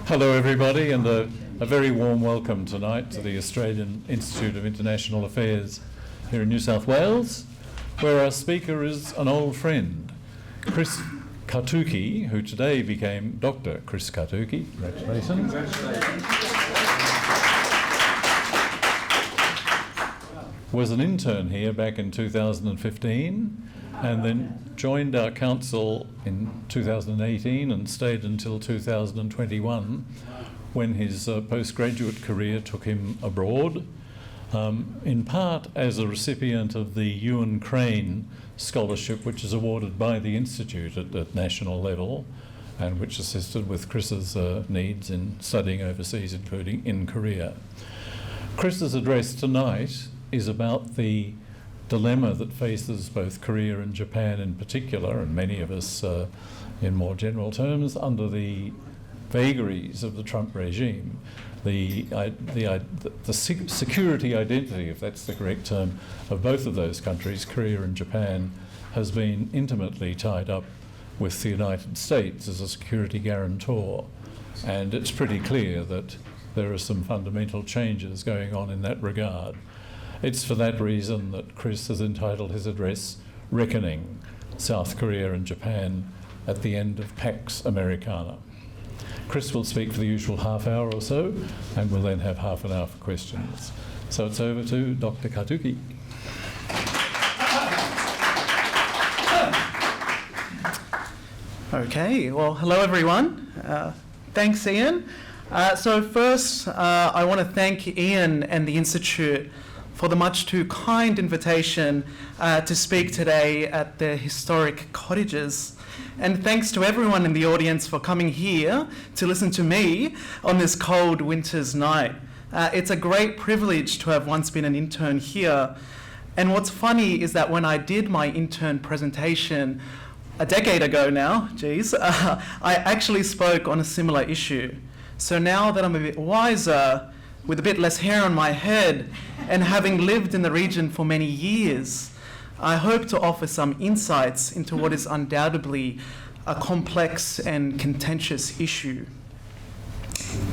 Hello everybody, and a very warm welcome tonight to the Australian Institute of International Affairs here in New South Wales, where our speaker is an old friend, Chris Kartuki, who today became Dr. Chris Kartuki. Congratulations. Was an intern here back in 2015 and then joined our council in 2018 and stayed until 2021 when his postgraduate career took him abroad, in part as a recipient of the Ewan Crane Scholarship, which is awarded by the Institute at national level and which assisted with Chris's needs in studying overseas, including in Korea. Chris's address tonight is about the dilemma that faces both Korea and Japan in particular, and many of us in more general terms, under the vagaries of the Trump regime. The security identity, if that's the correct term, of both of those countries, Korea and Japan, has been intimately tied up with the United States as a security guarantor. And it's pretty clear that there are some fundamental changes going on in that regard. It's for that reason that Chris has entitled his address, Reckoning, South Korea and Japan at the End of Pax Americana. Chris will speak for the usual half hour or so, and we'll then have half an hour for questions. So it's over to Dr. Kartuki. Okay, well, hello everyone. Thanks, Ian. So first, I want to thank Ian and the Institute for the much too kind invitation to speak today at the historic cottages. And thanks to everyone in the audience for coming here to listen to me on this cold winter's night. It's a great privilege to have once been an intern here. And what's funny is that when I did my intern presentation a decade ago now, I actually spoke on a similar issue. So now that I'm a bit wiser, with a bit less hair on my head, and having lived in the region for many years, I hope to offer some insights into what is undoubtedly a complex and contentious issue.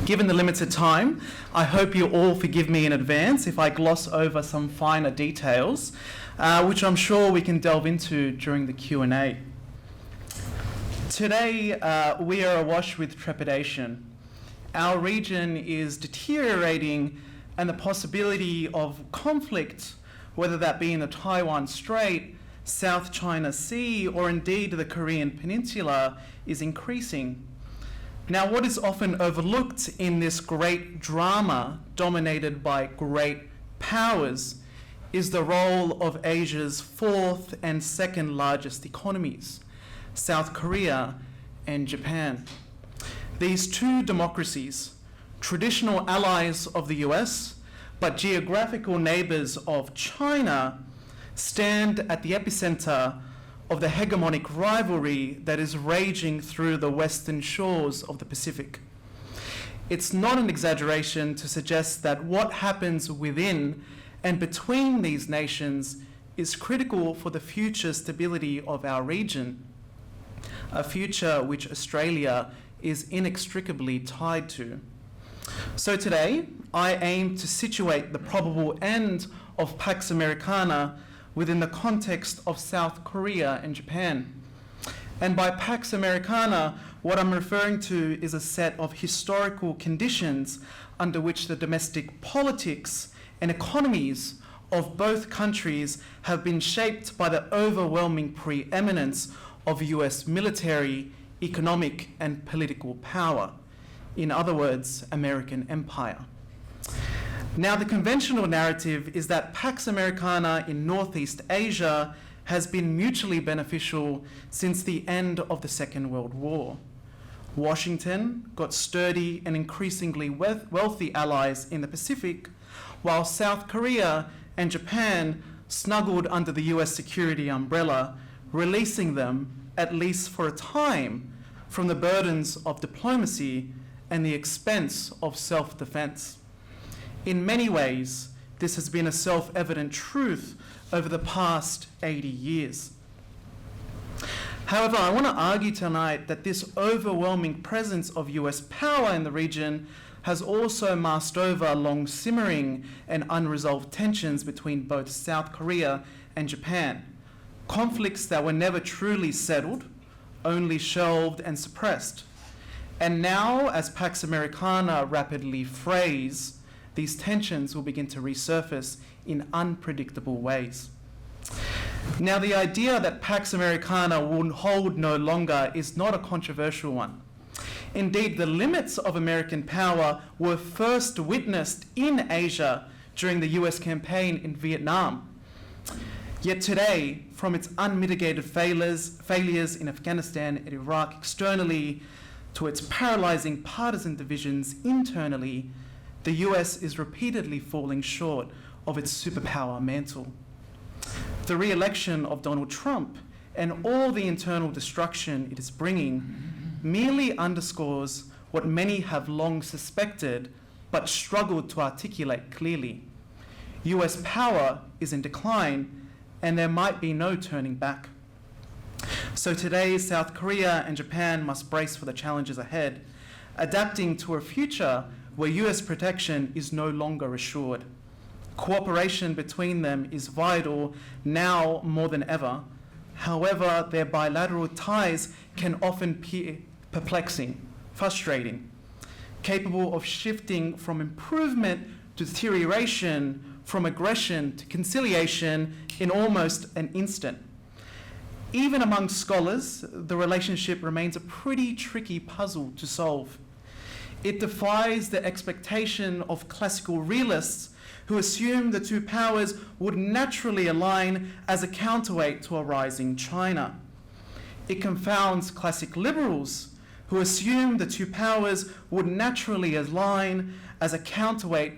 Given the limited time, I hope you all forgive me in advance if I gloss over some finer details, which I'm sure we can delve into during the Q&A. Today, we are awash with trepidation. Our region is deteriorating, and the possibility of conflict, whether that be in the Taiwan Strait, South China Sea, or indeed the Korean Peninsula, is increasing. Now, what is often overlooked in this great drama dominated by great powers is the role of Asia's fourth and second largest economies, South Korea and Japan. These two democracies, traditional allies of the US, but geographical neighbors of China, stand at the epicenter of the hegemonic rivalry that is raging through the western shores of the Pacific. It's not an exaggeration to suggest that what happens within and between these nations is critical for the future stability of our region, a future which Australia is inextricably tied to. So today, I aim to situate the probable end of Pax Americana within the context of South Korea and Japan. And by Pax Americana, what I'm referring to is a set of historical conditions under which the domestic politics and economies of both countries have been shaped by the overwhelming preeminence of US military, economic, and political power. In other words, American empire. Now, the conventional narrative is that Pax Americana in Northeast Asia has been mutually beneficial since the end of the Second World War. Washington got sturdy and increasingly wealthy allies in the Pacific, while South Korea and Japan snuggled under the US security umbrella, releasing them, at least for a time, from the burdens of diplomacy and the expense of self-defense. In many ways, this has been a self-evident truth over the past 80 years. However, I want to argue tonight that this overwhelming presence of US power in the region has also masked over long simmering and unresolved tensions between both South Korea and Japan, conflicts that were never truly settled, only shelved and suppressed. And now, as Pax Americana rapidly frays, these tensions will begin to resurface in unpredictable ways. Now, the idea that Pax Americana will hold no longer is not a controversial one. Indeed, the limits of American power were first witnessed in Asia during the US campaign in Vietnam. Yet today, from its unmitigated failures in Afghanistan and Iraq externally to its paralyzing partisan divisions internally, the US is repeatedly falling short of its superpower mantle. The re-election of Donald Trump and all the internal destruction it is bringing merely underscores what many have long suspected but struggled to articulate clearly. US power is in decline and there might be no turning back. So today, South Korea and Japan must brace for the challenges ahead, adapting to a future where US protection is no longer assured. Cooperation between them is vital now more than ever. However, their bilateral ties can often be perplexing, frustrating, capable of shifting from improvement to deterioration, from aggression to conciliation in almost an instant. Even among scholars, the relationship remains a pretty tricky puzzle to solve. It defies the expectation of classical realists who assume the two powers would naturally align as a counterweight to a rising China. It confounds classic liberals who assume the two powers would naturally align as a counterweight.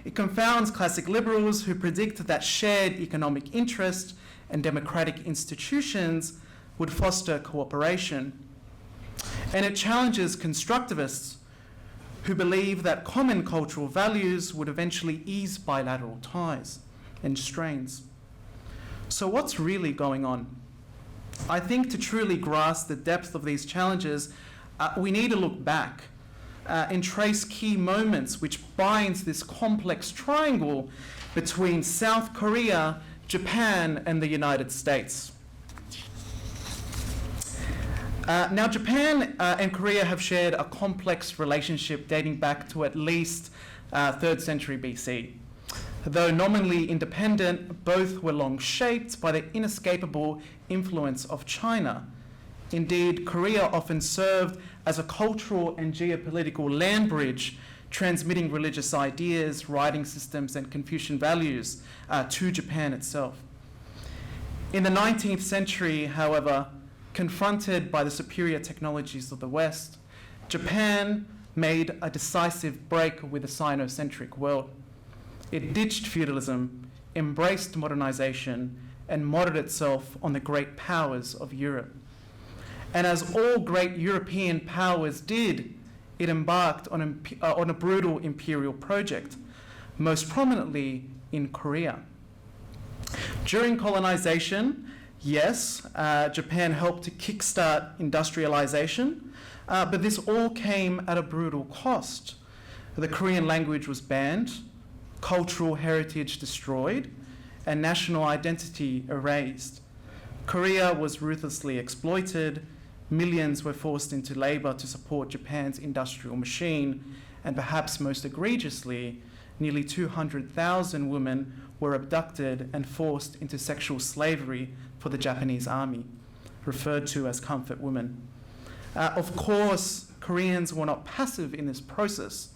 It confounds classic liberals who predict that shared economic interest and democratic institutions would foster cooperation. And it challenges constructivists who believe that common cultural values would eventually ease bilateral ties and strains. So what's really going on? I think to truly grasp the depth of these challenges, we need to look back and trace key moments which binds this complex triangle between South Korea, Japan, and the United States. Now, Japan and Korea have shared a complex relationship dating back to at least 3rd century BC. Though nominally independent, both were long shaped by the inescapable influence of China. Indeed, Korea often served as a cultural and geopolitical land bridge, transmitting religious ideas, writing systems, and Confucian values to Japan itself. In the 19th century, however, confronted by the superior technologies of the West, Japan made a decisive break with the Sino-centric world. It ditched feudalism, embraced modernization, and modeled itself on the great powers of Europe. And as all great European powers did, it embarked on a brutal imperial project, most prominently in Korea. During colonization, yes, Japan helped to kickstart industrialization, but this all came at a brutal cost. The Korean language was banned, cultural heritage destroyed, and national identity erased. Korea was ruthlessly exploited, millions were forced into labor to support Japan's industrial machine, and perhaps most egregiously, nearly 200,000 women were abducted and forced into sexual slavery for the Japanese army, referred to as comfort women. Of course, Koreans were not passive in this process.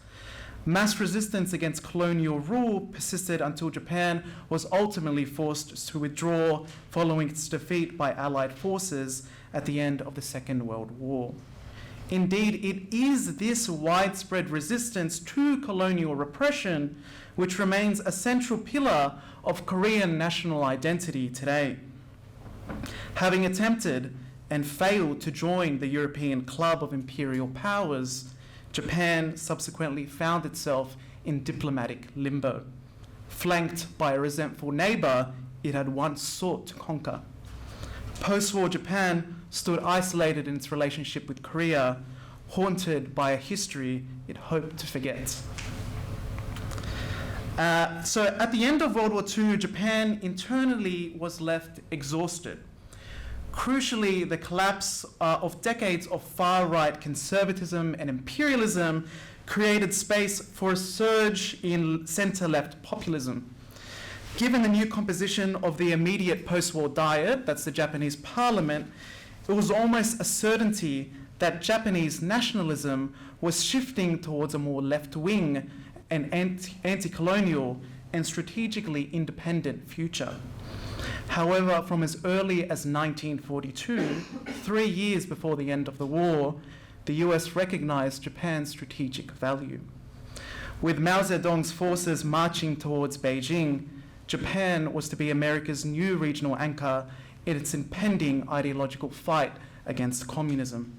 Mass resistance against colonial rule persisted until Japan was ultimately forced to withdraw following its defeat by Allied forces at the end of the Second World War. Indeed, it is this widespread resistance to colonial repression which remains a central pillar of Korean national identity today. Having attempted and failed to join the European club of imperial powers, Japan subsequently found itself in diplomatic limbo, flanked by a resentful neighbor it had once sought to conquer. Post-war Japan stood isolated in its relationship with Korea, haunted by a history it hoped to forget. So at the end of World War II, Japan internally was left exhausted. Crucially, the collapse of decades of far-right conservatism and imperialism created space for a surge in center-left populism. Given the new composition of the immediate post-war diet, that's the Japanese parliament, it was almost a certainty that Japanese nationalism was shifting towards a more left-wing and anti-colonial and strategically independent future. However, from as early as 1942, 3 years before the end of the war, the US recognized Japan's strategic value. With Mao Zedong's forces marching towards Beijing, Japan was to be America's new regional anchor in its impending ideological fight against communism.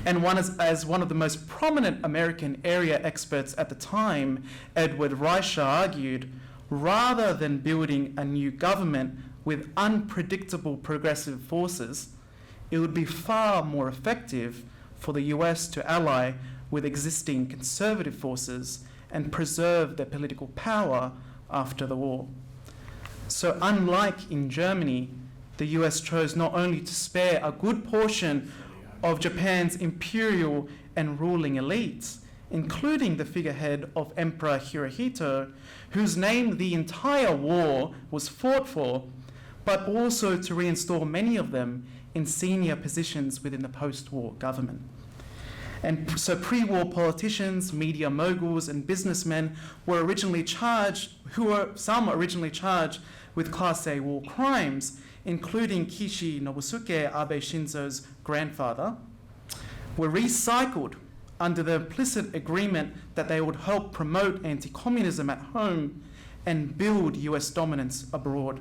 And as one of the most prominent American area experts at the time, Edward Reicher, argued, rather than building a new government with unpredictable progressive forces, it would be far more effective for the US to ally with existing conservative forces and preserve their political power after the war. So unlike in Germany, the US chose not only to spare a good portion of Japan's imperial and ruling elites, including the figurehead of Emperor Hirohito, whose name the entire war was fought for, but also to reinstall many of them in senior positions within the post-war government. And so pre-war politicians, media moguls, and businessmen were originally charged, some originally charged with Class A war crimes, including Kishi Nobusuke, Abe Shinzo's grandfather, were recycled under the implicit agreement that they would help promote anti-communism at home and build US dominance abroad.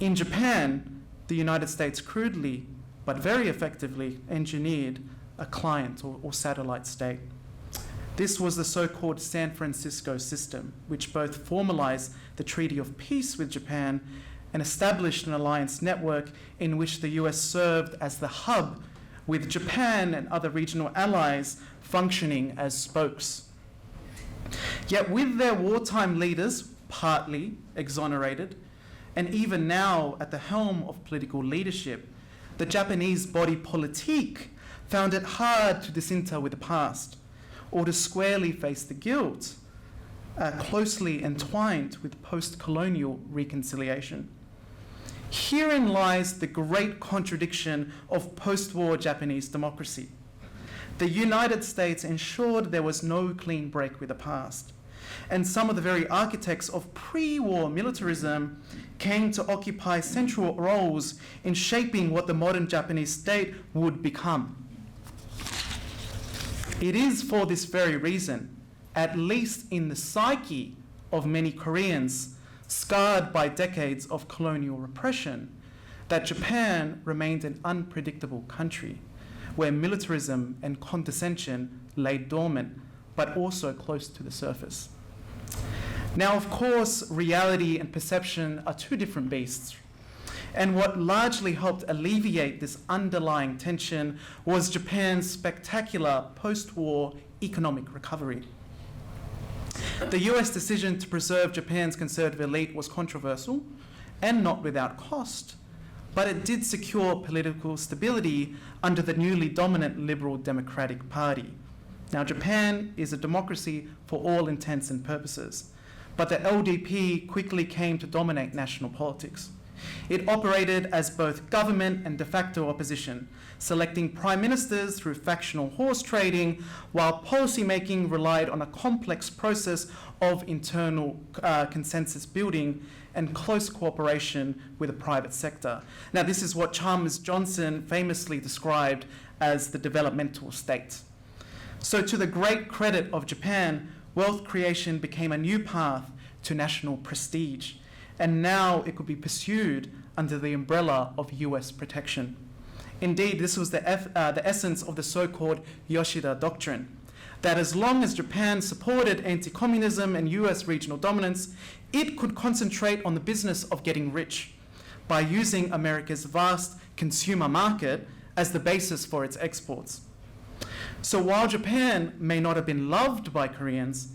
In Japan, the United States crudely, but very effectively, engineered a client or satellite state. This was the so-called San Francisco system, which both formalized the Treaty of Peace with Japan and established an alliance network in which the US served as the hub, with Japan and other regional allies functioning as spokes. Yet with their wartime leaders partly exonerated, and even now at the helm of political leadership, the Japanese body politique found it hard to disinter with the past or to squarely face the guilt closely entwined with post-colonial reconciliation. Herein lies the great contradiction of post-war Japanese democracy. The United States ensured there was no clean break with the past, and some of the very architects of pre-war militarism came to occupy central roles in shaping what the modern Japanese state would become. It is for this very reason, at least in the psyche of many Koreans, scarred by decades of colonial repression, that Japan remained an unpredictable country where militarism and condescension lay dormant, but also close to the surface. Now, of course, reality and perception are two different beasts. And what largely helped alleviate this underlying tension was Japan's spectacular post-war economic recovery. The US decision to preserve Japan's conservative elite was controversial and not without cost, but it did secure political stability under the newly dominant Liberal Democratic Party. Now, Japan is a democracy for all intents and purposes, but the LDP quickly came to dominate national politics. It operated as both government and de facto opposition, selecting prime ministers through factional horse trading, while policymaking relied on a complex process of internal consensus building and close cooperation with the private sector. Now, this is what Chalmers Johnson famously described as the developmental state. So to the great credit of Japan, wealth creation became a new path to national prestige, and now it could be pursued under the umbrella of US protection. Indeed, this was the essence of the so-called Yoshida Doctrine, that as long as Japan supported anti-communism and US regional dominance, it could concentrate on the business of getting rich. by using America's vast consumer market as the basis for its exports. So while Japan may not have been loved by Koreans,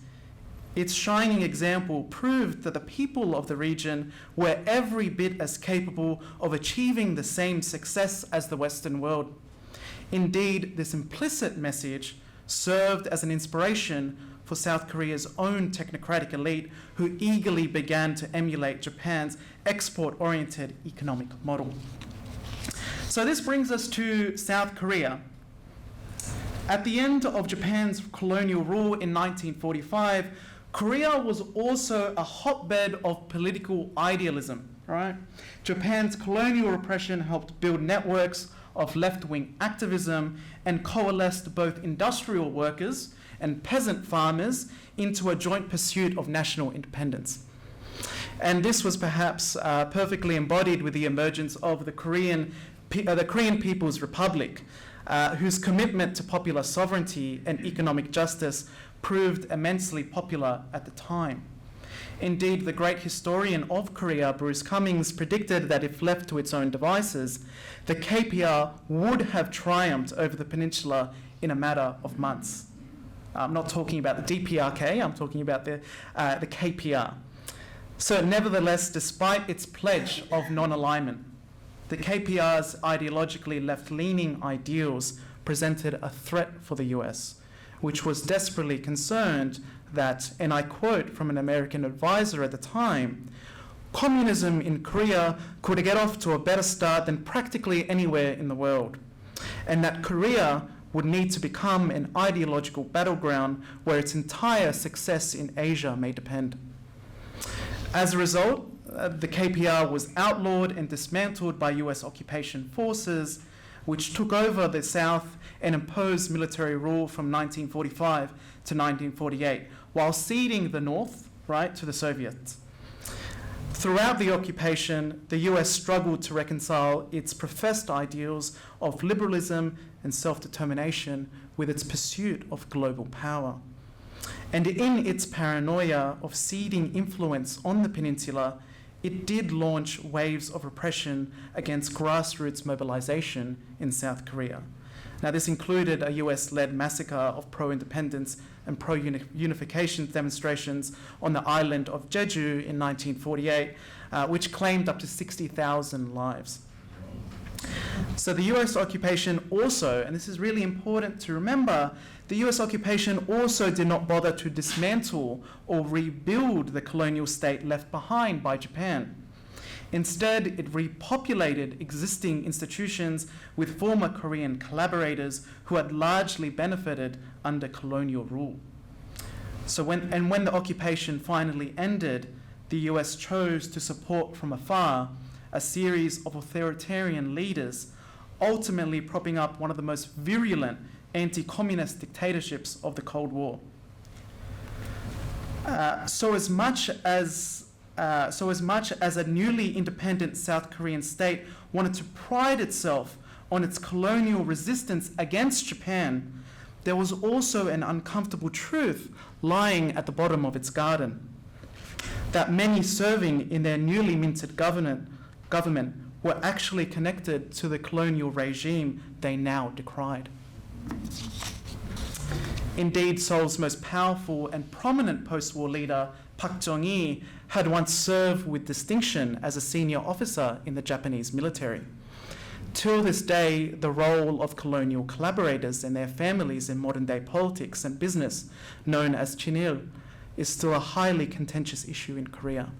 its shining example proved that the people of the region were every bit as capable of achieving the same success as the Western world. Indeed, this implicit message served as an inspiration for South Korea's own technocratic elite, who eagerly began to emulate Japan's export-oriented economic model. So this brings us to South Korea. At the end of Japan's colonial rule in 1945, Korea was also a hotbed of political idealism, right? Japan's colonial repression helped build networks of left-wing activism and coalesced both industrial workers and peasant farmers into a joint pursuit of national independence. And this was perhaps perfectly embodied with the emergence of the Korean People's Republic, whose commitment to popular sovereignty and economic justice proved immensely popular at the time. Indeed, the great historian of Korea, Bruce Cummings, predicted that if left to its own devices, the KPR would have triumphed over the peninsula in a matter of months. I'm not talking about the DPRK, I'm talking about the KPR. So nevertheless, despite its pledge of non-alignment, the KPR's ideologically left-leaning ideals presented a threat for the US, which was desperately concerned that, and I quote from an American advisor at the time, communism in Korea could get off to a better start than practically anywhere in the world, and that Korea would need to become an ideological battleground where its entire success in Asia may depend. As a result, the KPR was outlawed and dismantled by US occupation forces, which took over the South and imposed military rule from 1945 to 1948, while ceding the North, right, to the Soviets. Throughout the occupation, the US struggled to reconcile its professed ideals of liberalism and self-determination with its pursuit of global power. And in its paranoia of ceding influence on the peninsula, it did launch waves of repression against grassroots mobilization in South Korea. Now, this included a US-led massacre of pro-independence and pro-unification demonstrations on the island of Jeju in 1948, which claimed up to 60,000 lives. So the US occupation also, and this is really important to remember, the US occupation also did not bother to dismantle or rebuild the colonial state left behind by Japan. Instead, it repopulated existing institutions with former Korean collaborators who had largely benefited under colonial rule. So when the occupation finally ended, the US chose to support from afar a series of authoritarian leaders, ultimately propping up one of the most virulent anti-communist dictatorships of the Cold War. So as much as a newly independent South Korean state wanted to pride itself on its colonial resistance against Japan, there was also an uncomfortable truth lying at the bottom of its garden, that many serving in their newly minted government were actually connected to the colonial regime they now decried. Indeed, Seoul's most powerful and prominent post-war leader, Park Chung-hee, had once served with distinction as a senior officer in the Japanese military. Till this day, the role of colonial collaborators and their families in modern-day politics and business, known as chinil, is still a highly contentious issue in Korea.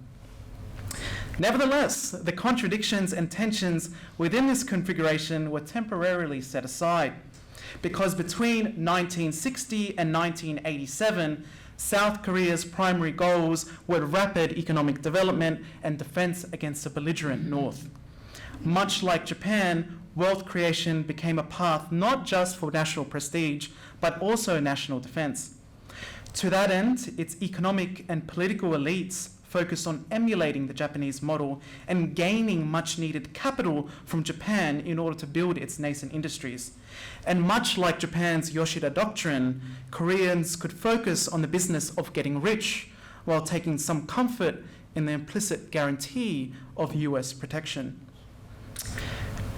Nevertheless, the contradictions and tensions within this configuration were temporarily set aside, because between 1960 and 1987, South Korea's primary goals were rapid economic development and defense against a belligerent North. Much like Japan, wealth creation became a path not just for national prestige, but also national defense. To that end, its economic and political elites focused on emulating the Japanese model and gaining much-needed capital from Japan in order to build its nascent industries. And much like Japan's Yoshida Doctrine, Koreans could focus on the business of getting rich while taking some comfort in the implicit guarantee of US protection.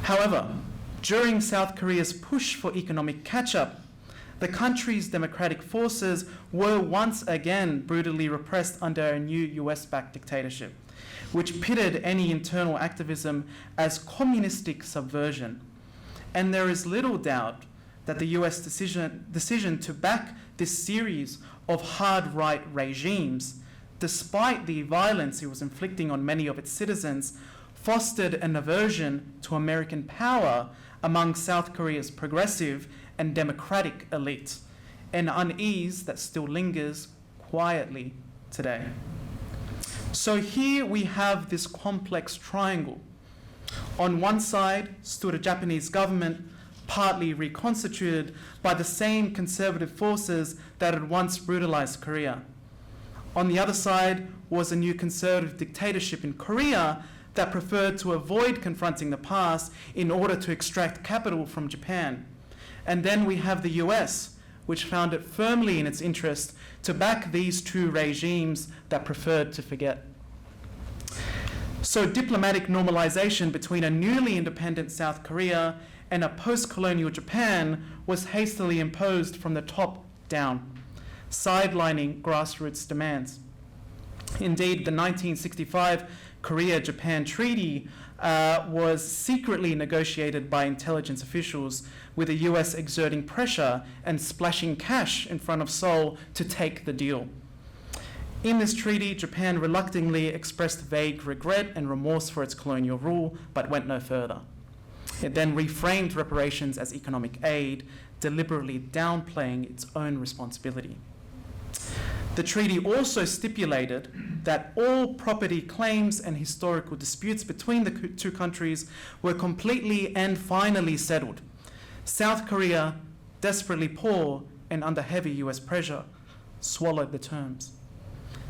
However, during South Korea's push for economic catch-up, the country's democratic forces were once again brutally repressed under a new US-backed dictatorship, which pitted any internal activism as communistic subversion. And there is little doubt that the US decision to back this series of hard right regimes, despite the violence it was inflicting on many of its citizens, fostered an aversion to American power among South Korea's progressive and democratic elite, an unease that still lingers quietly today. So here we have this complex triangle. On one side stood a Japanese government partly reconstituted by the same conservative forces that had once brutalized Korea. On the other side was a new conservative dictatorship in Korea that preferred to avoid confronting the past in order to extract capital from Japan. And then we have the US, which found it firmly in its interest to back these two regimes that preferred to forget. So diplomatic normalization between a newly independent South Korea and a post-colonial Japan was hastily imposed from the top down, sidelining grassroots demands. Indeed, the 1965 Korea-Japan Treaty was secretly negotiated by intelligence officials, with the US exerting pressure and splashing cash in front of Seoul to take the deal. In this treaty, Japan reluctantly expressed vague regret and remorse for its colonial rule, but went no further. It then reframed reparations as economic aid, deliberately downplaying its own responsibility. The treaty also stipulated that all property claims and historical disputes between the two countries were completely and finally settled. South Korea, desperately poor and under heavy US pressure, swallowed the terms.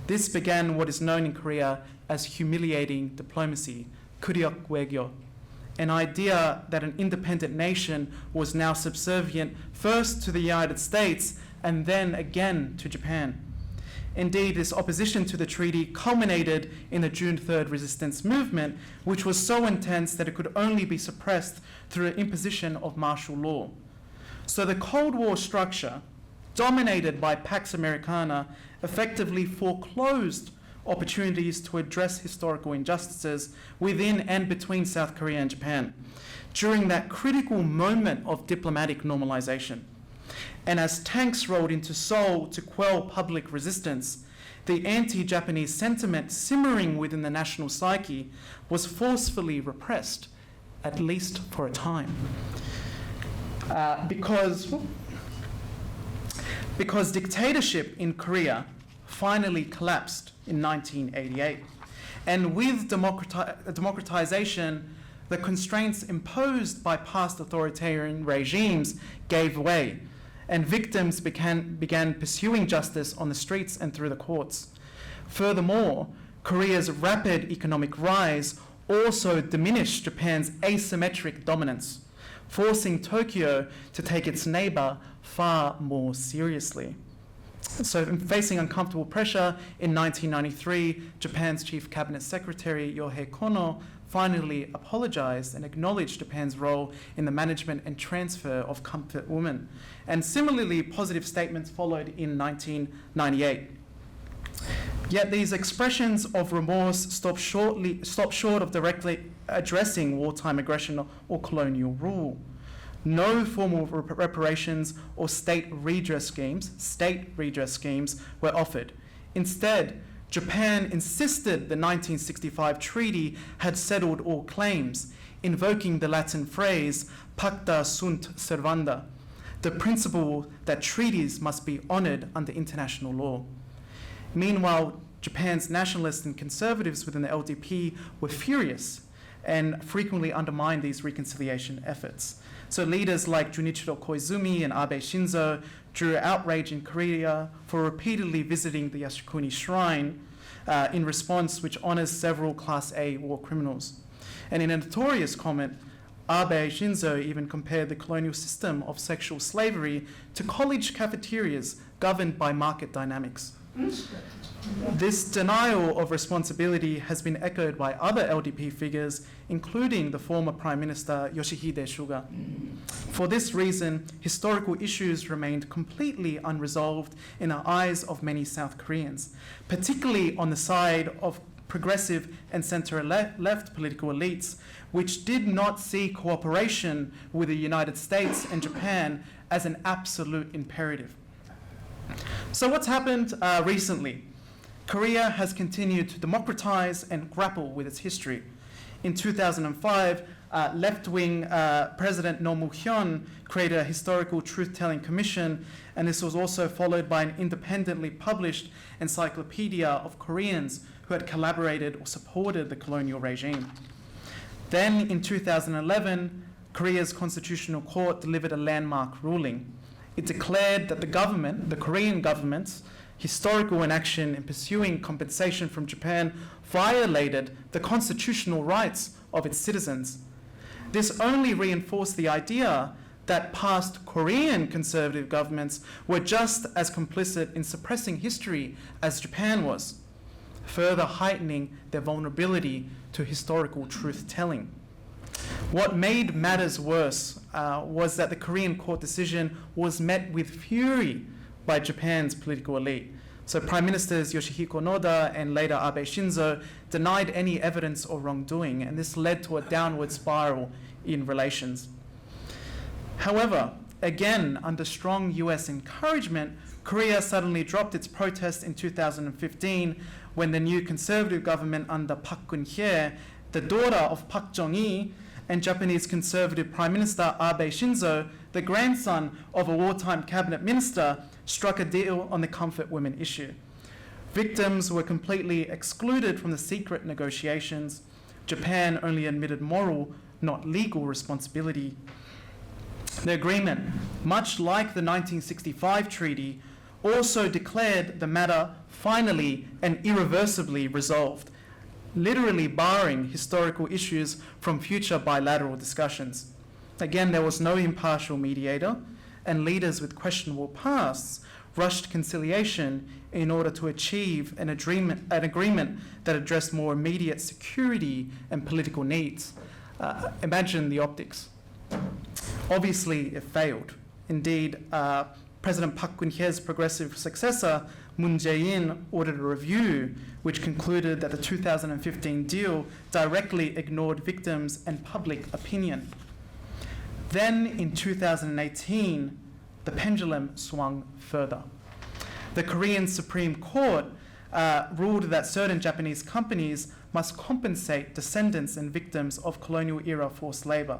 This began what is known in Korea as humiliating diplomacy, kuriok waegyo, an idea that an independent nation was now subservient first to the United States and then again to Japan. Indeed, this opposition to the treaty culminated in the June 3rd resistance movement, which was so intense that it could only be suppressed through the imposition of martial law. So the Cold War structure, dominated by Pax Americana, effectively foreclosed opportunities to address historical injustices within and between South Korea and Japan during that critical moment of diplomatic normalization. And as tanks rolled into Seoul to quell public resistance, the anti-Japanese sentiment simmering within the national psyche was forcefully repressed, at least for a time. Because dictatorship in Korea finally collapsed in 1988. And with democratization, the constraints imposed by past authoritarian regimes gave way, and victims began pursuing justice on the streets and through the courts. Furthermore, Korea's rapid economic rise also diminished Japan's asymmetric dominance, forcing Tokyo to take its neighbor far more seriously. So, facing uncomfortable pressure, in 1993, Japan's Chief Cabinet Secretary Yohei Kono finally apologized and acknowledged Japan's role in the management and transfer of comfort women. And similarly, positive statements followed in 1998. Yet these expressions of remorse stopped short of directly addressing wartime aggression or colonial rule. No formal reparations or state redress schemes were offered. Instead, Japan insisted the 1965 treaty had settled all claims, invoking the Latin phrase pacta sunt servanda, the principle that treaties must be honored under international law. Meanwhile, Japan's nationalists and conservatives within the LDP were furious and frequently undermined these reconciliation efforts. So leaders like Junichiro Koizumi and Abe Shinzo drew outrage in Korea for repeatedly visiting the Yasukuni Shrine in response, which honors several Class A war criminals. And in a notorious comment, Abe Shinzo even compared the colonial system of sexual slavery to college cafeterias governed by market dynamics. This denial of responsibility has been echoed by other LDP figures, including the former Prime Minister Yoshihide Suga. For this reason, historical issues remained completely unresolved in the eyes of many South Koreans, particularly on the side of progressive and center-left political elites, which did not see cooperation with the United States and Japan as an absolute imperative. So what's happened recently? Korea has continued to democratize and grapple with its history. In 2005, left-wing President Roh Moo-hyun created a historical truth-telling commission, and this was also followed by an independently published encyclopedia of Koreans who had collaborated or supported the colonial regime. Then in 2011, Korea's Constitutional Court delivered a landmark ruling. It declared that the Korean government's historical inaction in pursuing compensation from Japan violated the constitutional rights of its citizens. This only reinforced the idea that past Korean conservative governments were just as complicit in suppressing history as Japan was, further heightening their vulnerability to historical truth-telling. What made matters worse was that the Korean court decision was met with fury by Japan's political elite. So Prime Ministers Yoshihiko Noda and later Abe Shinzo denied any evidence or wrongdoing, and this led to a downward spiral in relations. However, again, under strong US encouragement, Korea suddenly dropped its protest in 2015 when the new conservative government under Park Geun-hye, the daughter of Park Chung-hee, and Japanese conservative Prime Minister Abe Shinzo, the grandson of a wartime cabinet minister, struck a deal on the comfort women issue. Victims were completely excluded from the secret negotiations. Japan only admitted moral, not legal responsibility. The agreement, much like the 1965 treaty, also declared the matter finally and irreversibly resolved, literally barring historical issues from future bilateral discussions. Again, there was no impartial mediator, and leaders with questionable pasts rushed conciliation in order to achieve an agreement that addressed more immediate security and political needs. Imagine the optics. Obviously, it failed. Indeed, President Park Geun-hye's progressive successor, Moon Jae-in, ordered a review which concluded that the 2015 deal directly ignored victims and public opinion. Then in 2018, the pendulum swung further. The Korean Supreme Court ruled that certain Japanese companies must compensate descendants and victims of colonial-era forced labor.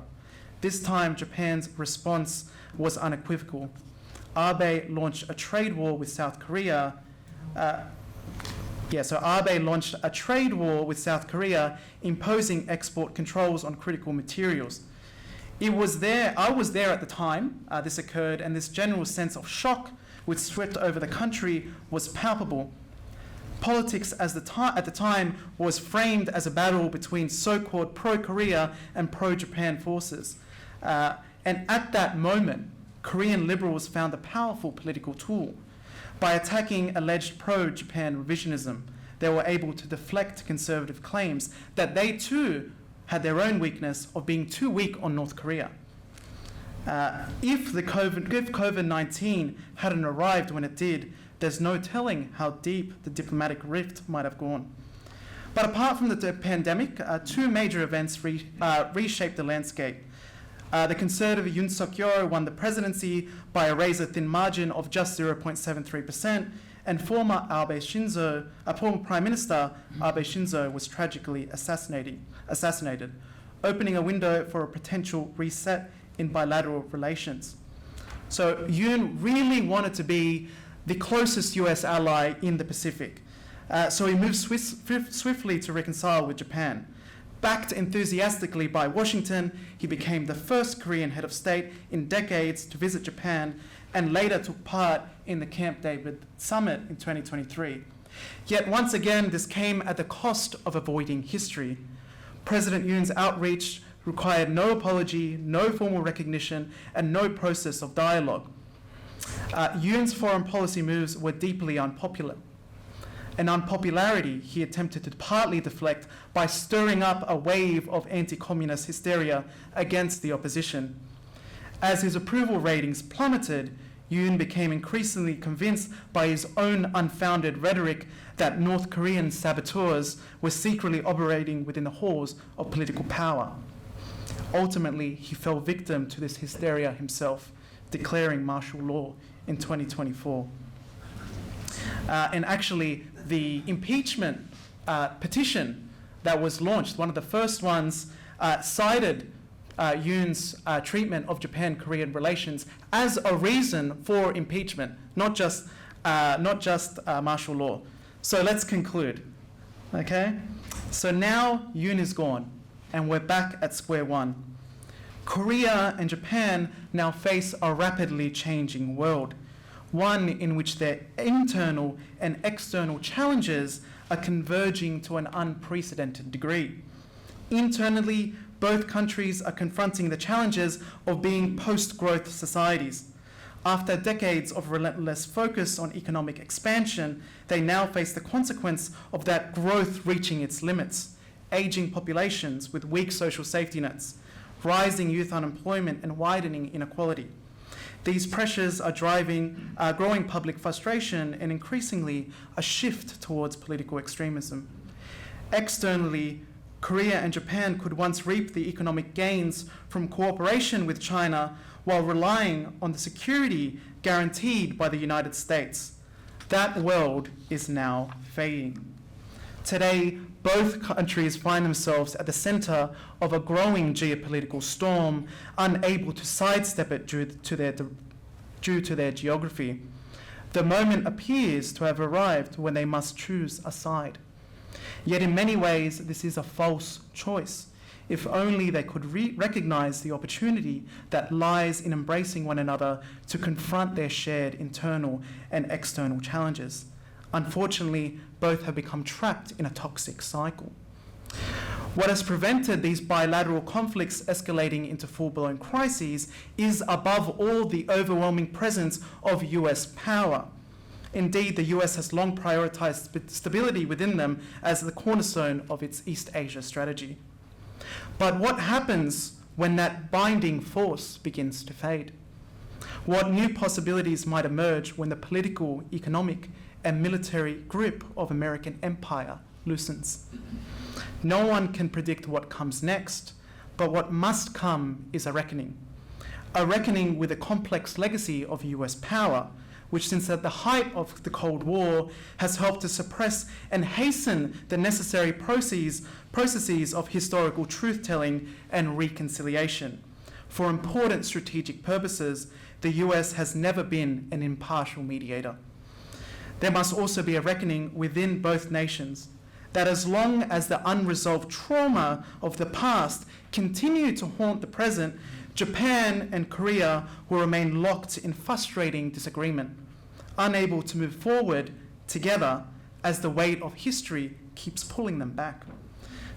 This time, Japan's response was unequivocal. Abe launched a trade war with South Korea. Abe launched a trade war with South Korea, imposing export controls on critical materials. I was there at the time this occurred, and this general sense of shock which swept over the country was palpable. Politics at the time was framed as a battle between so-called pro-Korea and pro-Japan forces. And at that moment, Korean liberals found a powerful political tool. By attacking alleged pro-Japan revisionism, they were able to deflect conservative claims that they too had their own weakness of being too weak on North Korea. If COVID-19 hadn't arrived when it did, there's no telling how deep the diplomatic rift might have gone. But apart from the pandemic, two major events reshaped the landscape. The conservative Yoon Suk-yeol won the presidency by a razor-thin margin of just 0.73%, and former Prime Minister Abe Shinzo was tragically assassinated, opening a window for a potential reset in bilateral relations. So Yoon really wanted to be the closest US ally in the Pacific. So he moved swiftly to reconcile with Japan. Backed enthusiastically by Washington, he became the first Korean head of state in decades to visit Japan, and later took part in the Camp David summit in 2023. Yet once again, this came at the cost of avoiding history. President Yoon's outreach required no apology, no formal recognition, and no process of dialogue. Yoon's foreign policy moves were deeply unpopular. An unpopularity he attempted to partly deflect by stirring up a wave of anti-communist hysteria against the opposition. As his approval ratings plummeted, Yoon became increasingly convinced by his own unfounded rhetoric that North Korean saboteurs were secretly operating within the halls of political power. Ultimately, he fell victim to this hysteria himself, declaring martial law in 2024. And actually, the impeachment petition that was launched, one of the first ones, cited Yoon's treatment of Japan-Korean relations as a reason for impeachment, not just martial law. So let's conclude, okay? So now Yoon is gone, and we're back at square one. Korea and Japan now face a rapidly changing world, one in which their internal and external challenges are converging to an unprecedented degree. Internally, both countries are confronting the challenges of being post-growth societies. After decades of relentless focus on economic expansion, they now face the consequence of that growth reaching its limits: aging populations with weak social safety nets, rising youth unemployment, and widening inequality. These pressures are driving growing public frustration and increasingly a shift towards political extremism. Externally, Korea and Japan could once reap the economic gains from cooperation with China while relying on the security guaranteed by the United States. That world is now fading. Today, both countries find themselves at the center of a growing geopolitical storm, unable to sidestep it due to their geography. The moment appears to have arrived when they must choose a side. Yet in many ways, this is a false choice. If only they could recognize the opportunity that lies in embracing one another to confront their shared internal and external challenges. Unfortunately, both have become trapped in a toxic cycle. What has prevented these bilateral conflicts escalating into full-blown crises is, above all, the overwhelming presence of US power. Indeed, the US has long prioritized stability within them as the cornerstone of its East Asia strategy. But what happens when that binding force begins to fade? What new possibilities might emerge when the political, economic, and military grip of American empire loosens? No one can predict what comes next, but what must come is a reckoning with the complex legacy of US power, which since at the height of the Cold War has helped to suppress and hasten the necessary processes of historical truth-telling and reconciliation. For important strategic purposes, the US has never been an impartial mediator. There must also be a reckoning within both nations that as long as the unresolved trauma of the past continue to haunt the present, Japan and Korea will remain locked in frustrating disagreement, unable to move forward together as the weight of history keeps pulling them back.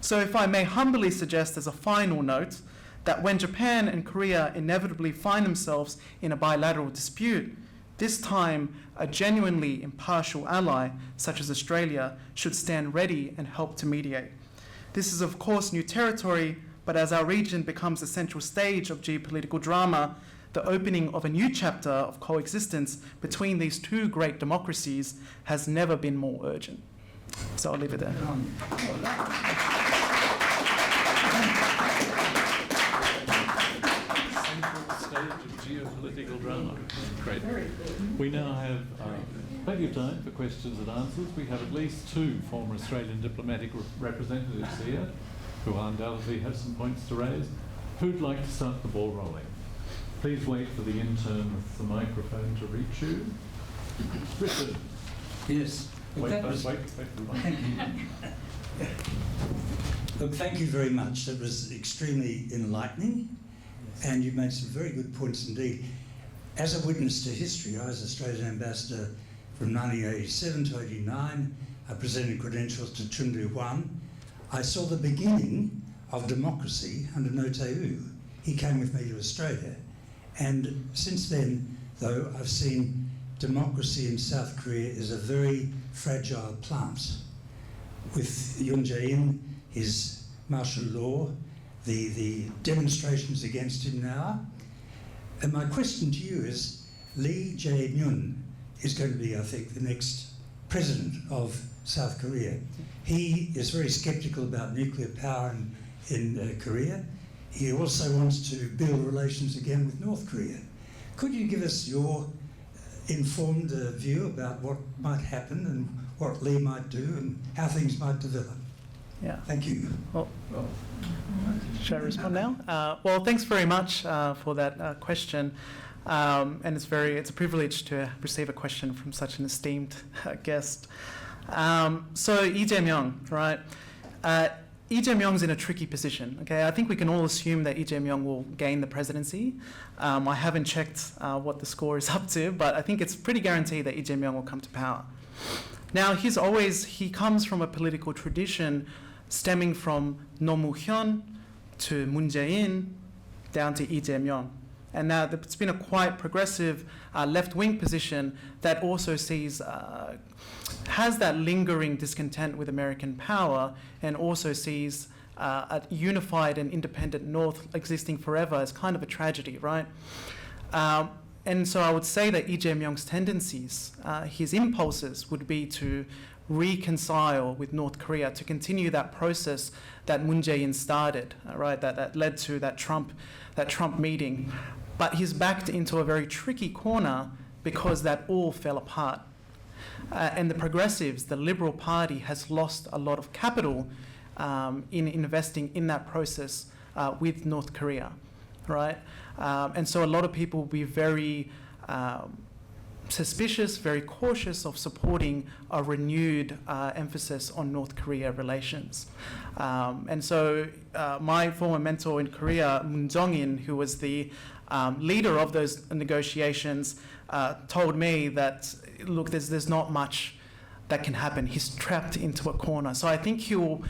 So if I may humbly suggest as a final note, that when Japan and Korea inevitably find themselves in a bilateral dispute, this time a genuinely impartial ally, such as Australia, should stand ready and help to mediate. This is of course new territory, but as our region becomes the central stage of geopolitical drama, the opening of a new chapter of coexistence between these two great democracies has never been more urgent. So I'll leave it there. Geopolitical drama. Great. We now have plenty of time for questions and answers. We have at least two former Australian diplomatic representatives here who undoubtedly have some points to raise. Who'd like to start the ball rolling? Please wait for the intern with the microphone to reach you. Richard. Yes. Wait for the mic. Look, thank you very much. That was extremely enlightening, and you made some very good points indeed. As a witness to history, I was Australian ambassador from 1987 to 89. I presented credentials to Chun Li-Huan. I saw the beginning of democracy under No Te-U. He came with me to Australia. And since then, though, I've seen democracy in South Korea is a very fragile plant. With Yoon Jae-in, his martial law, the demonstrations against him now. And my question to you is, Lee Jae-myung is going to be, I think, the next president of South Korea. He is very sceptical about nuclear power in Korea. He also wants to build relations again with North Korea. Could you give us your informed view about what might happen and what Lee might do and how things might develop? Yeah. Thank you. Well, should I respond now? Well, thanks very much for that question. And it's a privilege to receive a question from such an esteemed guest. So Lee Jae-myung, right? Lee Jae-myung's in a tricky position. Okay, I think we can all assume that Lee Jae-myung will gain the presidency. I haven't checked what the score is up to, but I think it's pretty guaranteed that Lee Jae-myung will come to power. Now, he comes from a political tradition stemming from Roh Moo-hyun to Moon Jae-in down to Lee Jae-myung. And now it's been a quite progressive left-wing position that also has that lingering discontent with American power and also sees a unified and independent North existing forever as kind of a tragedy, right? And so I would say that Lee Jae-myung's tendencies, his impulses would be to reconcile with North Korea, to continue that process that Moon Jae-in started, right? That led to that Trump meeting. But he's backed into a very tricky corner because that all fell apart. And the progressives, the Liberal Party, has lost a lot of capital in investing in that process with North Korea, right? And so a lot of people will be very suspicious, very cautious of supporting a renewed emphasis on North Korea relations. And so my former mentor in Korea, Moon Jong-in, who was the leader of those negotiations, told me that, look, there's not much that can happen. He's trapped into a corner. So I think he'll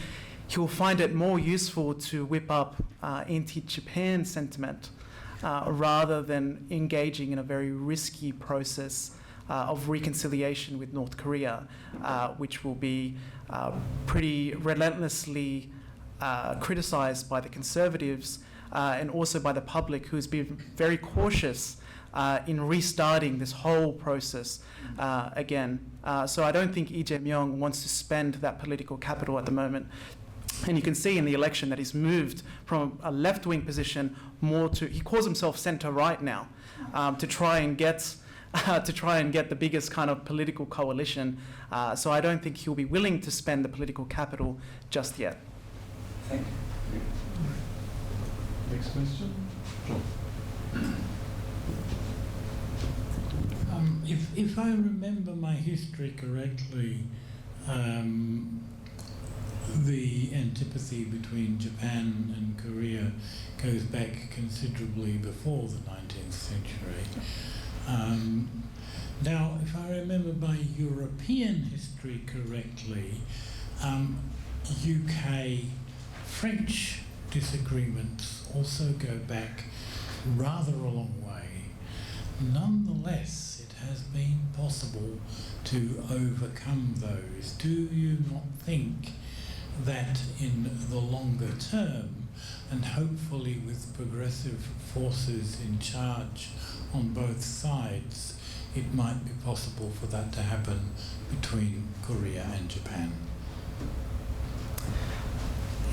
find it more useful to whip up anti-Japan sentiment rather than engaging in a very risky process of reconciliation with North Korea, which will be pretty relentlessly criticized by the conservatives and also by the public, who's been very cautious in restarting this whole process again. So I don't think Lee Jae-myung wants to spend that political capital at the moment. And you can see in the election that he's moved from a left-wing position more to, he calls himself centre-right now, to try and get the biggest kind of political coalition. So I don't think he'll be willing to spend the political capital just yet. Thank you. Next question. John. If I remember my history correctly, the antipathy between Japan and Korea goes back considerably before the 19th century. Now, if I remember my European history correctly, UK-French disagreements also go back rather a long way. Nonetheless, it has been possible to overcome those. Do you not think that in the longer term, and hopefully with progressive forces in charge on both sides, it might be possible for that to happen between Korea and Japan?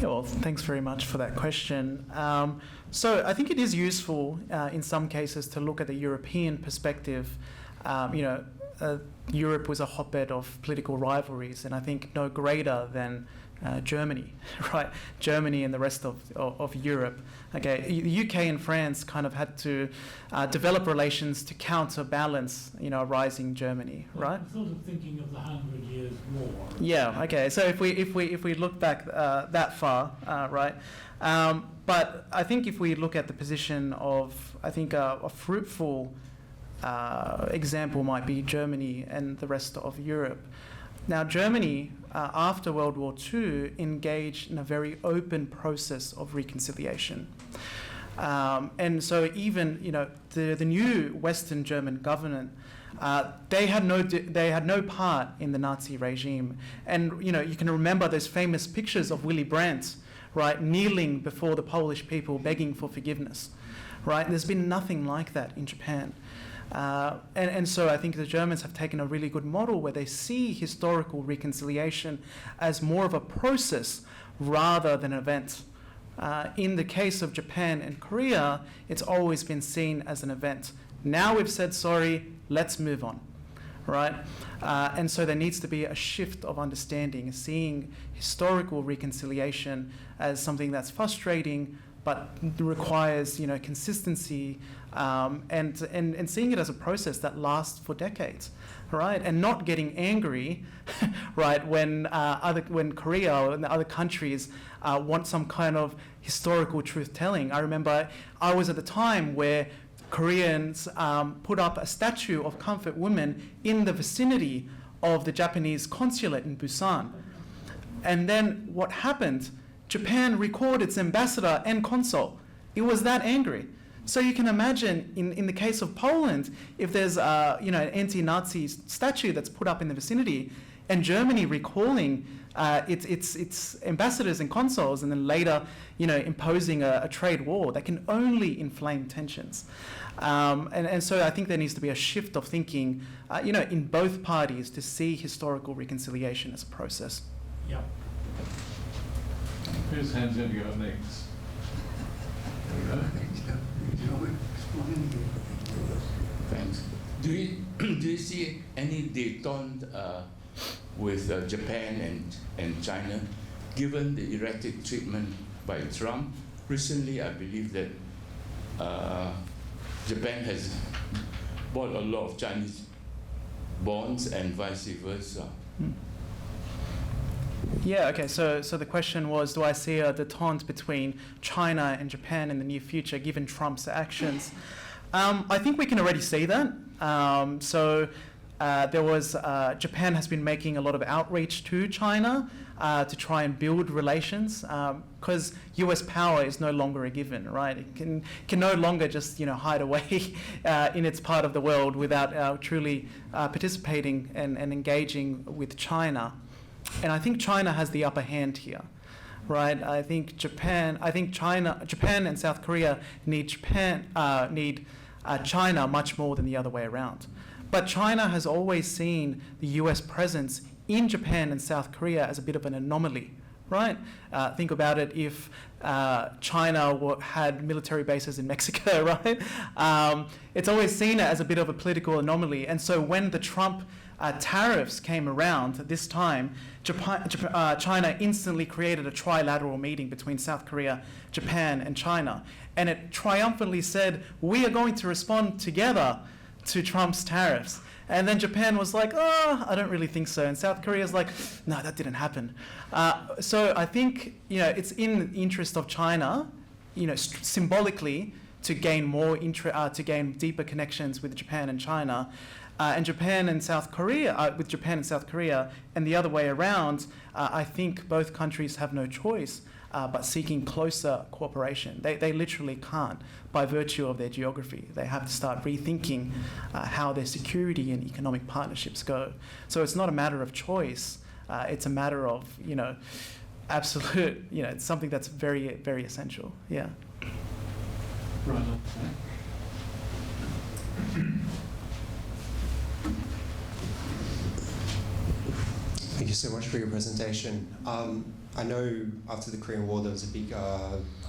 Yeah, well, thanks very much for that question. So I think it is useful in some cases to look at the European perspective. Europe was a hotbed of political rivalries, and I think no greater than Germany, right? Germany and the rest of Europe. Okay, the UK and France kind of had to develop relations to counterbalance, a rising Germany, right? I'm sort of thinking of the 100 Years' War. Yeah. Okay. So if we look back that far, right? But I think if we look at the position of, I think a fruitful example might be Germany and the rest of Europe. Now, Germany, after World War II, engaged in a very open process of reconciliation. And so even, the new Western German government they had no part in the Nazi regime. And you can remember those famous pictures of Willy Brandt, right, kneeling before the Polish people begging for forgiveness, right? There's been nothing like that in Japan. And so I think the Germans have taken a really good model where they see historical reconciliation as more of a process rather than an event. In the case of Japan and Korea, it's always been seen as an event. Now we've said sorry, let's move on, right? And so there needs to be a shift of understanding, seeing historical reconciliation as something that's frustrating, but requires consistency, and seeing it as a process that lasts for decades, right? And not getting angry, right, when Korea and the other countries want some kind of historical truth-telling. I remember I was at the time where Koreans put up a statue of comfort women in the vicinity of the Japanese consulate in Busan. And then what happened? Japan recalled its ambassador and consul. It was that angry. So you can imagine, in the case of Poland, if there's an anti-Nazi statue that's put up in the vicinity, and Germany recalling its ambassadors and consuls, and then later, imposing a trade war, that can only inflame tensions. And so I think there needs to be a shift of thinking, in both parties to see historical reconciliation as a process. Yeah. Whose hand's going to go next? Thanks. Do you see any detente with Japan and China, given the erratic treatment by Trump? Recently, I believe that Japan has bought a lot of Chinese bonds and vice versa. Yeah, okay, so the question was, do I see a detente between China and Japan in the near future, given Trump's actions? I think we can already see that. Japan has been making a lot of outreach to China to try and build relations, because US power is no longer a given, right? It can no longer just hide away in its part of the world without truly participating and engaging with China. And I think China has the upper hand here, right? I think Japan and South Korea need China much more than the other way around. But China has always seen the US presence in Japan and South Korea as a bit of an anomaly, right? Think about it, if China had military bases in Mexico, right? It's always seen as a bit of a political anomaly. And so when the Trump tariffs came around this time, China instantly created a trilateral meeting between South Korea, Japan, and China. And it triumphantly said, we are going to respond together to Trump's tariffs. And then Japan was like, oh, I don't really think so. And South Korea's like, no, that didn't happen. So I think, it's in the interest of China, symbolically, to gain to gain deeper connections with Japan and China. And Japan and South Korea, with Japan and South Korea, and the other way around, I think both countries have no choice but seeking closer cooperation. They literally can't, by virtue of their geography. They have to start rethinking how their security and economic partnerships go. So it's not a matter of choice. It's a matter of, absolute, it's something that's very, very essential. Yeah. Right. Thank you so much for your presentation. I know after the Korean War there was a big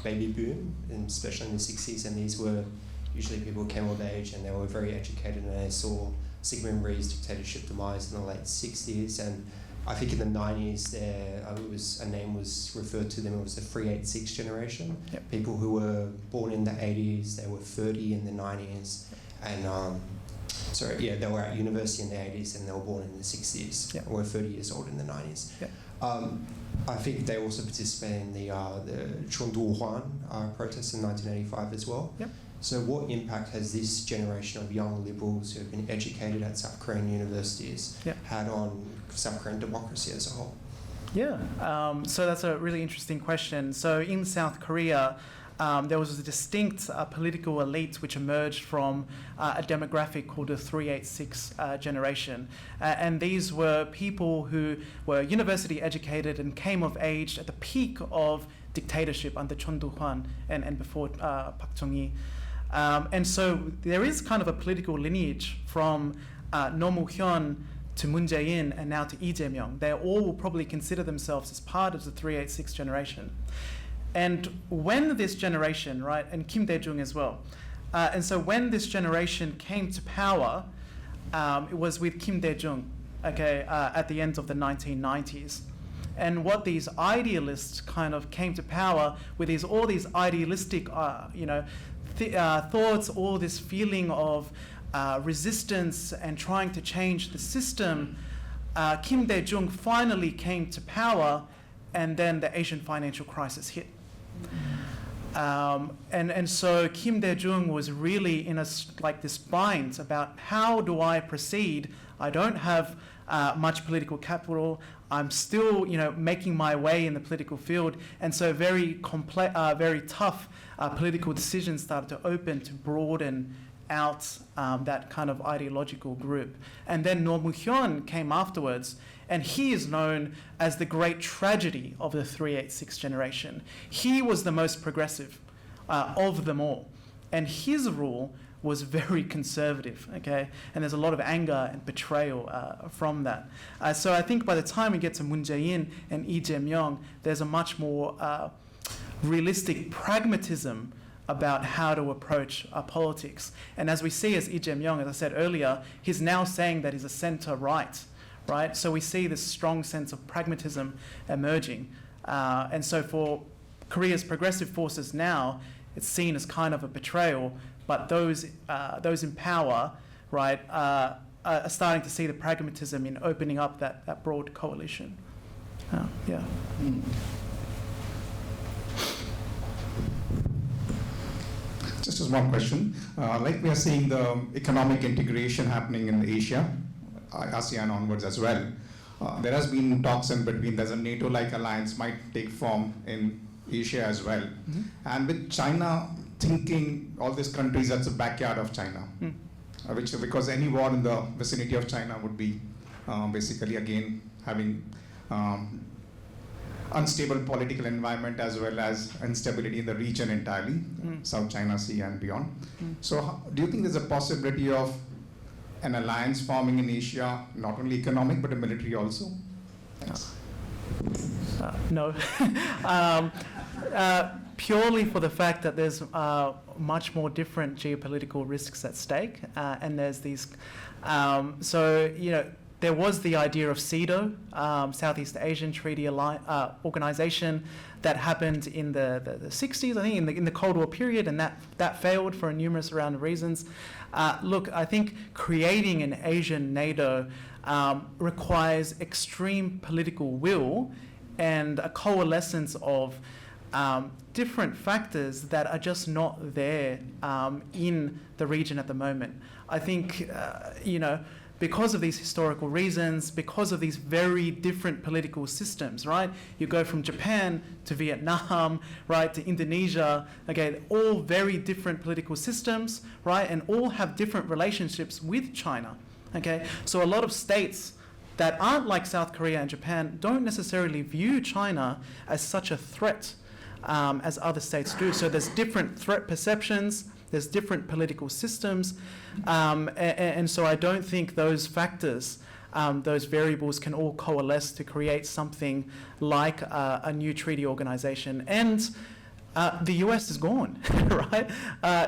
baby boom, especially in the 60s, and these were usually people who came of age and they were very educated, and they saw Sigmund Freud's dictatorship demise in the late 60s. And I think in the 90s a name was referred to them, it was the 386 generation. Yep. People who were born in the 80s, they were 30 in the 90s, and they were at university in the 80s and they were born in the 60s, Yep. or were 30 years old in the 90s. Yep. I think they also participated in the Chundu-Huan protests in 1985 as well. Yep. So what impact has this generation of young liberals who have been educated at South Korean universities had on South Korean democracy as a whole? Yeah, so that's a really interesting question. So in South Korea, there was a distinct political elite which emerged from a demographic called the 386 generation. And these were people who were university educated and came of age at the peak of dictatorship under Chun Doo-hwan and before Park Chung-hee. And so there is kind of a political lineage from Roh Moo-hyun to Moon Jae-in and now to Lee Jae-myung. They all will probably consider themselves as part of the 386 generation. And when this generation, right, and Kim Dae-jung as well, and so when this generation came to power, it was with Kim Dae-jung, okay, at the end of the 1990s. And what these idealists kind of came to power with all these idealistic, thoughts, all this feeling of resistance and trying to change the system. Kim Dae-jung finally came to power, and then the Asian financial crisis hit. And so Kim Dae-jung was really in this bind about how do I proceed? I don't have much political capital. I'm still, making my way in the political field, and so very tough political decisions started to open to broaden out that kind of ideological group. And then Roh Moo-hyun came afterwards, and he is known as the great tragedy of the 386 generation. He was the most progressive of them all, and his rule was very conservative, okay? And there's a lot of anger and betrayal from that. So I think by the time we get to Moon Jae-in and Lee Jae-myung, there's a much more realistic pragmatism about how to approach politics. And as we see as Lee Jae-myung, as I said earlier, he's now saying that he's a centre-right, right? So we see this strong sense of pragmatism emerging. And so for Korea's progressive forces now, it's seen as kind of a betrayal, but those in power, right, are starting to see the pragmatism in opening up that broad coalition. Yeah. Just as one question, like we are seeing the economic integration happening in Asia, ASEAN onwards as well. There has been talks in between, there's a NATO-like alliance might take form in Asia as well. Mm-hmm. And with China thinking all these countries that's the backyard of China, because any war in the vicinity of China would be basically again having unstable political environment as well as instability in the region entirely, South China Sea and beyond. So do you think there's a possibility of an alliance forming in Asia, not only economic but a military also? Thanks. No. Purely for the fact that there's much more different geopolitical risks at stake, and there's these, there was the idea of SEATO, Southeast Asian Treaty Organization, that happened in the 60s, I think, in the Cold War period, and that failed for a numerous round of reasons. Look, I think creating an Asian NATO requires extreme political will and a coalescence of different factors that are just not there in the region at the moment. I think, because of these historical reasons, because of these very different political systems, right? You go from Japan to Vietnam, right, to Indonesia, okay, all very different political systems, right, and all have different relationships with China, okay? So a lot of states that aren't like South Korea and Japan don't necessarily view China as such a threat as other states do. So there's different threat perceptions, there's different political systems, and so I don't think those factors, those variables can all coalesce to create something like a new treaty organization. And the US is gone, right?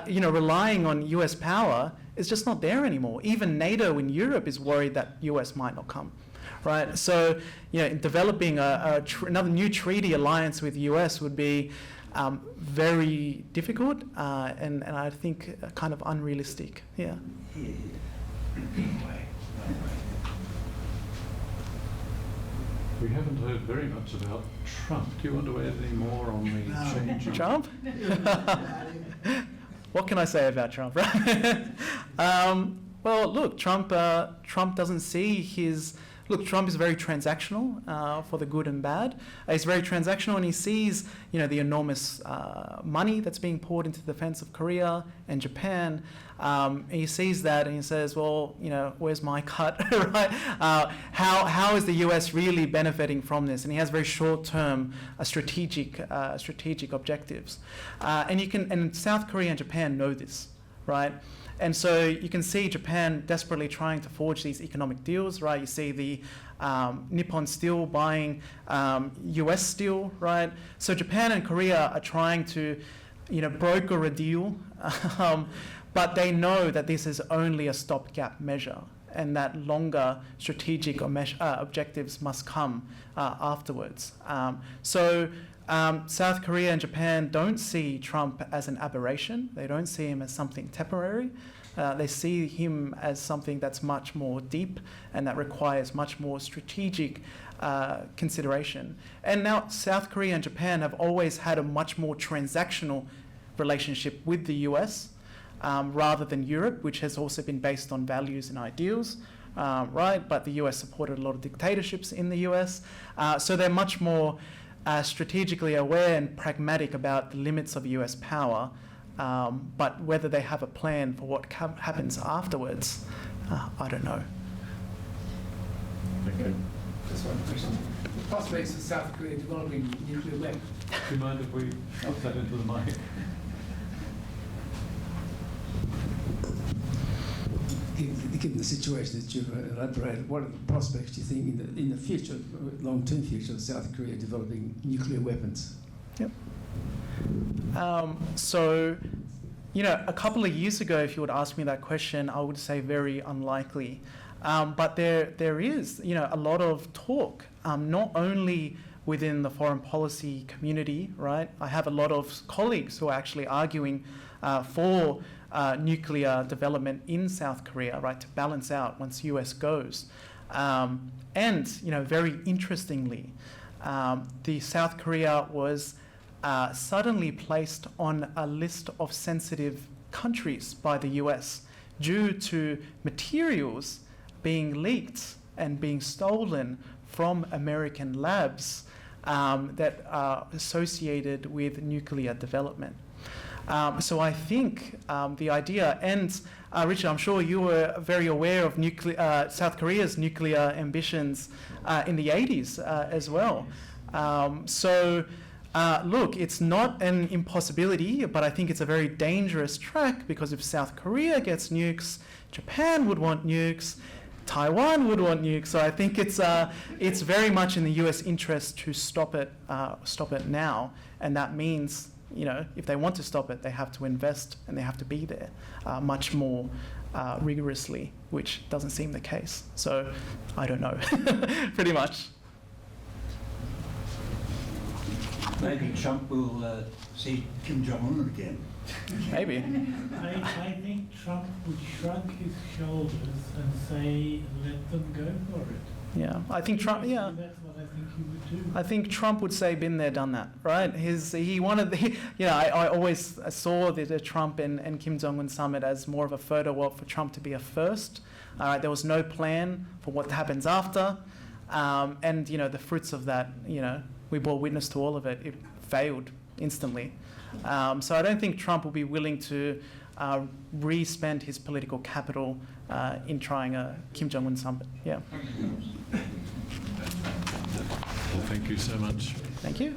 Relying on US power is just not there anymore. Even NATO in Europe is worried that US might not come, right? So, developing another new treaty alliance with the US would be very difficult and I think kind of unrealistic. Yeah. We haven't heard very much about Trump. Do you want to add any more on the change? Trump? What can I say about Trump, right? Well, look, Trump doesn't see his look, Trump is very transactional for the good and bad. He's very transactional, and he sees, the enormous money that's being poured into the defense of Korea and Japan. He sees that and he says, well, where's my cut, right? How is the US really benefiting from this? And he has very short-term strategic objectives. And South Korea and Japan know this, right? And so you can see Japan desperately trying to forge these economic deals, right? You see the Nippon Steel buying US steel, right? So Japan and Korea are trying to, broker a deal, but they know that this is only a stopgap measure, and that longer strategic objectives must come afterwards. South Korea and Japan don't see Trump as an aberration. They don't see him as something temporary. They see him as something that's much more deep and that requires much more strategic consideration. And now South Korea and Japan have always had a much more transactional relationship with the US rather than Europe, which has also been based on values and ideals. Right? But the US supported a lot of dictatorships in the US. So they're much more strategically aware and pragmatic about the limits of US power, but whether they have a plan for what happens afterwards, I don't know. Thank you. Just one question. The prospects of South Korea developing nuclear weapons. Do you mind if we put that into the mic? Given the situation that you've elaborated, what are the prospects, do you think, in the future, long-term future, of South Korea developing nuclear weapons? Yep. A couple of years ago, if you would ask me that question, I would say very unlikely. But there is, a lot of talk, not only within the foreign policy community, right? I have a lot of colleagues who are actually arguing for nuclear development in South Korea, right, to balance out once US goes. Very interestingly, the South Korea was suddenly placed on a list of sensitive countries by the US due to materials being leaked and being stolen from American labs that are associated with nuclear development. So I think the idea, and Richard, I'm sure you were very aware of South Korea's nuclear ambitions in the 80s as well. Look, it's not an impossibility, but I think it's a very dangerous track, because if South Korea gets nukes, Japan would want nukes, Taiwan would want nukes. So I think it's very much in the US interest to stop it now, and that means, if they want to stop it, they have to invest and they have to be there much more rigorously, which doesn't seem the case. So I don't know, pretty much. Maybe Trump will see Kim Jong-un again. Maybe. I think Trump would shrug his shoulders and say, let them go for it. Yeah, I think Trump. Yeah, that's what I think he would do. I think Trump would say, "Been there, done that." Right? He wanted. I always saw the Trump and Kim Jong-un summit as more of a photo op for Trump to be a first. There was no plan for what happens after, and the fruits of that. We bore witness to all of it. It failed instantly. So I don't think Trump will be willing to re-spend his political capital in trying a Kim Jong-un summit. Yeah. Well, thank you so much. Thank you.